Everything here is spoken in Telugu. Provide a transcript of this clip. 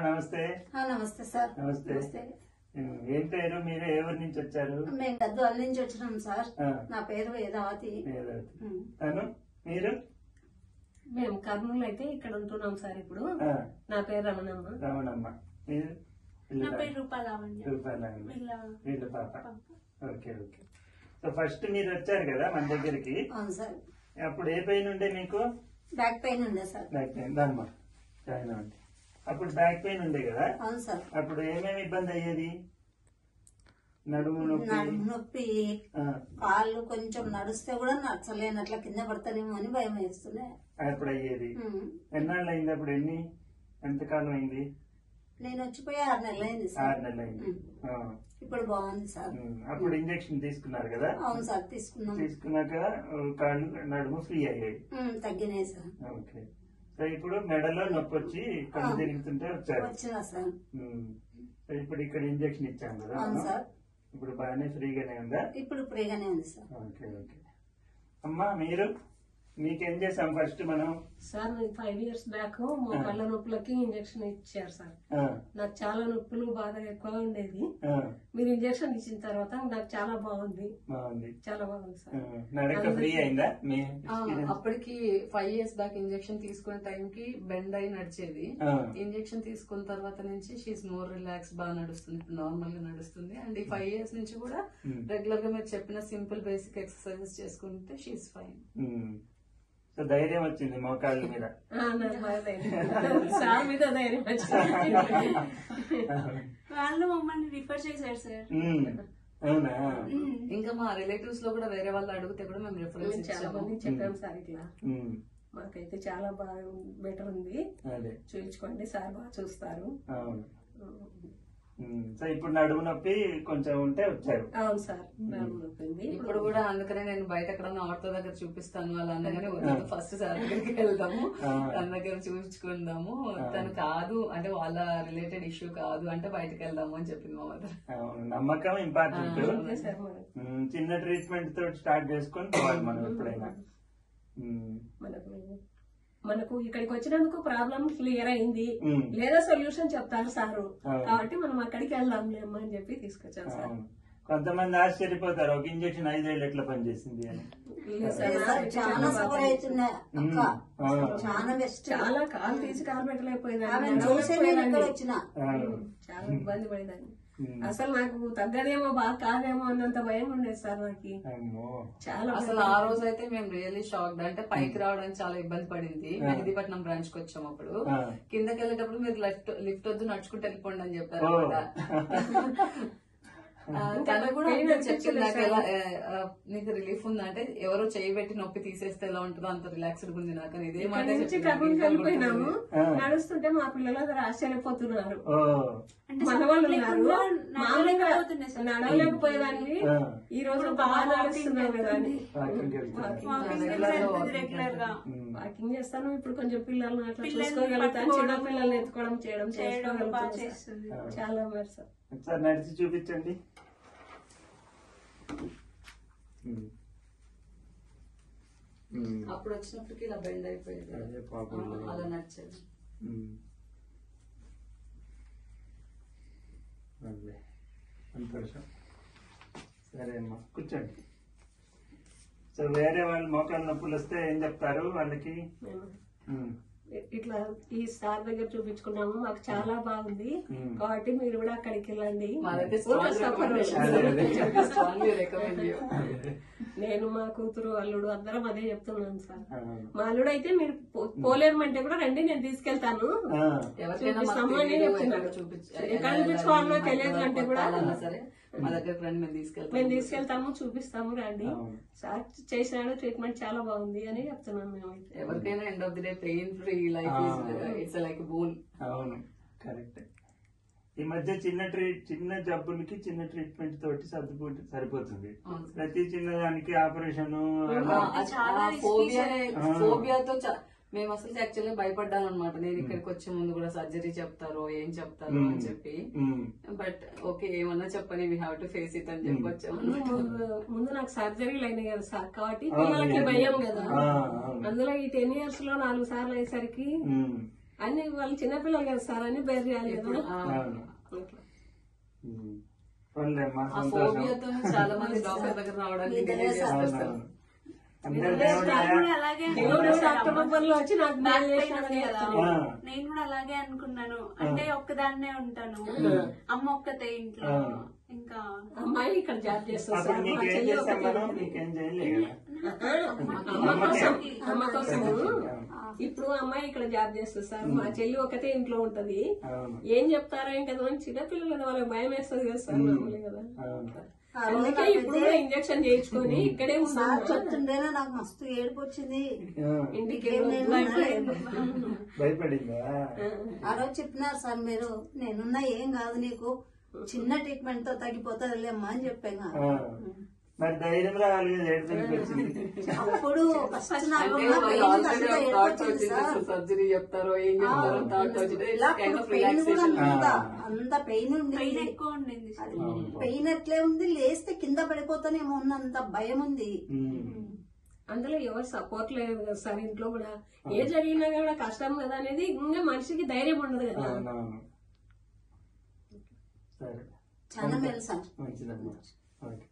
నమస్తే. నమస్తే సార్. నమస్తే. ఏం పేరు? మీరు ఎవరి నుంచి వచ్చారు? మేము గద్వాల నుంచి వచ్చినాం సార్. నా పేరు వేదావతి. తను మీరు? మేము కర్నూలు అయితే ఇక్కడ ఉంటున్నాం సార్. ఇప్పుడు నా పేరు రమణమ్మ. రమణమ్మ. మీరు? నా పేరు రూపాలావణ్య. వీళ్ళ పాప. Okay okay. సో ఫస్ట్ మీరు వచ్చారు కదా మన దగ్గరికి. అవును సార్. అప్పుడు ఏ పెయిన్ ఉండే మీకు? బ్యాక్ పెయిన్ ఉండే సార్. Back pain. దామ్మా అప్పుడు బ్యాక్ పెయిన్ ఉండే కదా. అవును సార్. అప్పుడు ఏమేమి ఇబ్బంది అయ్యేది? నడుము నొప్పి, కాళ్ళు కొంచెం నడుస్తే కూడా నచ్చలేనట్ల కింద పడతానేమో అని భయం వేస్తుండే. అప్పుడు అయ్యేది. ఎన్నాళ్ళు అయింది అప్పుడు? ఎంతకాలం అయింది? నేను వచ్చిపోయి 6 నెలలు అయింది సార్. 6 నెలలు అయింది. ఇప్పుడు బాగుంది సార్. అప్పుడు ఇంజెక్షన్ తీసుకున్నారు కదా? అవును సార్, తీసుకున్నాం. తీసుకున్నాక కాళ్ళు నడుము ఫ్రీ అయ్యాయి, తగ్గినాయి సార్. ఓకే. సో ఇప్పుడు మెడలో నొప్పి వచ్చి కళ్ళు తిరుగుతుంటే వచ్చారు. వచ్చినా సార్. సో ఇప్పుడు ఇక్కడ ఇంజెక్షన్ ఇచ్చాం కదా. అవును సార్. ఇప్పుడు బాగానే ఫ్రీగానే ఉందా? ఇప్పుడు ఫ్రీగానే ఉంది సార్. Okay okay. అమ్మా మీరు? మీకేం చేసాం ఫస్ట్ మనం? సార్ 5 years బ్యాక్ మా కళ్ళ నొప్పులకి ఇంజక్షన్ ఇచ్చారు సార్. నాకు చాలా నొప్పులు బాధ ఎక్కువ ఉండేది. మీరు ఇంజక్షన్ ఇచ్చిన తర్వాత నాకు చాలా బాగుంది. చాలా బాగుంది సార్. నడక ఫ్రీ అయిందా? అప్పటికి 5 years బ్యాక్ ఇంజక్షన్ తీసుకునే టైంకి బెండ్ అయి నడిచేది. ఇంజక్షన్ తీసుకున్న తర్వాత నుంచి షీఈస్ మోర్ రిలాక్స్, బాగా నడుస్తుంది. ఇప్పుడు నార్మల్ గా నడుస్తుంది. అండ్ ఈ 5 years నుంచి కూడా రెగ్యులర్ గా మీరు చెప్పిన సింపుల్ బేసిక్ ఎక్సర్సైజెస్ చేసుకుంటే షీఈస్ ఫైన్. సో ధైర్యం వచ్చింది మోకాళ్ళ మీద? సార్ మీద ధైర్యం వచ్చింది. వాళ్ళు మమ్మల్ని రిఫర్ చేశారు సార్. అవునా? ఇంకా మా రిలేటివ్స్ లో కూడా వేరే వాళ్ళు అడిగితే కూడా మేము రిఫరెన్స్ చాలా మంది చెప్పాం సార్. ఇట్లా మాకైతే చాలా బాగా బెటర్ ఉంది, చూపించుకోండి సార్, బాగా చూస్తారు. సో ఇప్పుడు నడుము నొప్పి కొంచెం ఉంటే వచ్చారు. అవును సార్, నడుము నొప్పి ఉంది ఇప్పుడు కూడా. అందుకనే నేను బయట ఎక్కడన్నా ఆటో దగ్గర చూపిస్తాను అలా అనగానే వద్దు, ఫస్ట్ సార్ దగ్గరికి వెళ్దాము, తన దగ్గర చూపించుకుందాము. తను కాదు అంటే వాళ్ళ రిలేటెడ్ ఇష్యూ కాదు అంటే బయటకు వెళ్దాము అని చెప్పింది మా మదర్. నమ్మకం ఇంపార్టెంట్. చిన్న ట్రీట్మెంట్ తోటి స్టార్ట్ చేసుకొని పోవాలి మనం ఎప్పుడైనా. మనకు ఇక్కడికి వచ్చినందుకు ప్రాబ్లం క్లియర్ అయింది, లేదా సొల్యూషన్ చెప్తారు సారు, కాబట్టి మనం అక్కడికి వెళ్దాంలే అమ్మా అని చెప్పి తీసుకొచ్చాం సార్. కొంతమంది ఆశ్చర్యపోతారు ఒక ఇంజక్షన్ 5 ఏళ్ళు ఎట్లా పనిచేసింది అని. చాలా సఫర్ అవుతున్నా, చాలా బెస్ట్. చాలా కాలు తీసి కాలు పెట్టలేకపోయేదాన్ని, చాలా ఇబ్బంది పడేదాన్ని. అసలు నాకు తగ్గదేమో బాగా కాదేమో అన్నంత భయం ఉండేది సార్ నాకు. చాలా అసలు ఆ రోజు అయితే మేము రియల్లీ షాక్డ్. అంటే పైకి రావడానికి చాలా ఇబ్బంది పడింది. మెహదీపట్నం బ్రాంచ్ కి వచ్చాము. అప్పుడు కిందకి వెళ్ళేటప్పుడు మీరు లిఫ్ట్ వద్దు, నడుచుకుంటూ వెళ్ళిపోండి అని చెప్పారు. తను కూడా చెప్పింది నాకు ఎలా నీకు రిలీఫ్ ఉందా అంటే, ఎవరో చేయబెట్టి నొప్పి తీసేస్తే ఎలా ఉంటుందో అంత రిలాక్స్డ్ ఉంది నాకు అని. ఇదే మాట వెళ్ళిపోయినాము. నడుస్తుంటే మా పిల్లలు అక్కడ ఆశ్చర్యపోతున్నారు. మన వాళ్ళు ఉన్నారు, మామూలుగా నడవలేకపోయేదాన్ని, ఈ రోజు బాగా నడుస్తున్నావు కదా అని. రెగ్యులర్ గా వాకింగ్ చేస్తాను. ఇప్పుడు కొంచెం పిల్లల్ని అట్లా చూసుకోగలుగుతాను, చిన్న పిల్లల్ని ఎత్తుకోవడం చేయడం చేసుకోగలుగుతాను. చాలా మరి సార్. సార్ నడిచి చూపించండి. అప్పుడు వచ్చినప్పటికి ఇలా బెండ్ అయిపోయేది, అలా నడిచేది. సంతోషం. సరే అమ్మా కూర్చోండి. సో వేరే వాళ్ళు మోకాళ్ళ నొప్పులు వస్తే ఏం చెప్తారు వాళ్ళకి? ఇట్లా ఈ సార్ దగ్గర చూపించుకున్నాము, మాకు చాలా బాగుంది, కాబట్టి మీరు కూడా అక్కడికి వెళ్ళండి. నేను మా కూతురు అల్లుడు అందరం అదే చెప్తున్నాను సార్. మా అల్లుడు అయితే మీరు పోలేమంటే కూడా రండి, నేను తీసుకెళ్తాను, చూపిస్తాము అని చెప్తున్నాడు. ఎక్కడ చూపించుకోవాలో తెలియదు అంటే కూడా మా దగ్గర మేము తీసుకెళ్తాము, చూపిస్తాము, రండి. సార్ చేసినాడు, ట్రీట్మెంట్ చాలా బాగుంది అని చెప్తున్నాను. మేము ఎవరికైనా end of the day pain free life it's like bone. అవును, కరెక్ట్. ఈ మధ్య చిన్న జబ్బులకి చిన్న ట్రీట్మెంట్ తోటి సరిపోతుంది. ప్రతి చిన్నదానికి ఆపరేషన్. ఫోబియాతో మేము అసలు యాక్చువల్లీ భయపడ్డాను అనమాట. నేను ఇక్కడికి వచ్చే ముందు కూడా సర్జరీ చెప్తారో ఏం చెప్తారో అని చెప్పి, బట్ ఓకే ఏమన్నా చెప్పని we have to face it అని చెప్పి వచ్చాము. ముందు నాకు సర్జరీలు అయినాయి కదా సార్, కాబట్టి పిల్లలకి భయం కదా. అందులో ఈ 10 years లో 4 సార్లు అయ్యేసరికి అన్ని వాళ్ళు చిన్నపిల్లలు కదా సార్ అన్ని బేర్ చేయాలి కదా అవును. అట్లా. పోన్లేమ్మా, ఆ సంతోషం. ఫోబియాతో చాలా మంది డాక్టర్ దగ్గర రావడానికి మీ delay దగ్గర చేస్తారు. అవునవును. అందరు దేవుడు నేను కూడా అలాగే దేవుడు అనుకున్నాను. అక్టోబర్ లో వచ్చి నాకు బ్యాక్ బాగా పెయిన్ ఉంది కదా ఆ. నేను కూడా అలాగే అనుకున్నాను. అంటే ఒక్కదాన్నే ఉంటాను, అమ్మ ఒక్కతే ఇంట్లో. ఇంకా అమ్మాయి ఇక్కడ జాబ్ చేస్తుంది అప్పుడు సార్ మా నీకేం చెల్లి చేస్తాం ఒకతే మనం, నీకేం చేయలేదు కదా. అమ్మ కోసము ఇప్పుడు అమ్మాయి ఇక్కడ జాబ్ చేస్తుంది సార్, మా చెల్లి ఒకతే ఇంట్లో ఉంటది. అవును. ఏం చెప్తారో ఇంకా చిన్నపిల్లలు కదా వాళ్ళకి భయం వేస్తుంది కదా సార్ మామూలే కదా. అవును. అందుకే ఇప్పుడు ఇంజక్షన్ చేయించుకొని ఇక్కడే సార్ ఉన్నాను. చెప్తుండేనా నాకు మస్తు ఏడుపు వచ్చింది. ఆ. ఇంటికి భయపడిందా? ఆ రోజు చెప్పినారు సార్ మీరు, నేనున్నా ఏం కాదు నీకు, చిన్న ట్రీట్మెంట్ తో తగ్గిపోతుందిలేమ్మా అని చెప్పాను. ఆ. మరి ధైర్యం రావాలి కదా, ఏడుపునికి వచ్చింది. అప్పుడు ఫస్ట్ నాకు అంటే ఉన్న వాళ్ళు pain already అంతా ఒక ఏడుపు thought వచ్చింది వచ్చింది, సార్. అసలు సర్జరీ చెప్తారో ఏం చెప్తారో థాట్ వచ్చింది. ఇలా కైండ్ ఆఫ్ పెయిన్ కూడా రిలాక్సేషన్. అంత పెయిన్ ఉంది. పెయిన్ ఎక్కువ ఉండింది సార్. పెయిన్ ఎట్లే ఉంది, లేస్తే కింద పడిపోతానేమో ఉన్నంత భయం ఉంది. అందులో ఎవరు సపోర్ట్ లేదు కదా సార్ ఇంట్లో కూడా. ఏ జరిగినా కూడా కష్టం కదా అనేది ఇంకా మనిషికి ధైర్యం ఉండదు కదా. అవునవును. సరే, చాలా మేలు సార్. మంచిదమ్మా. ఓకే.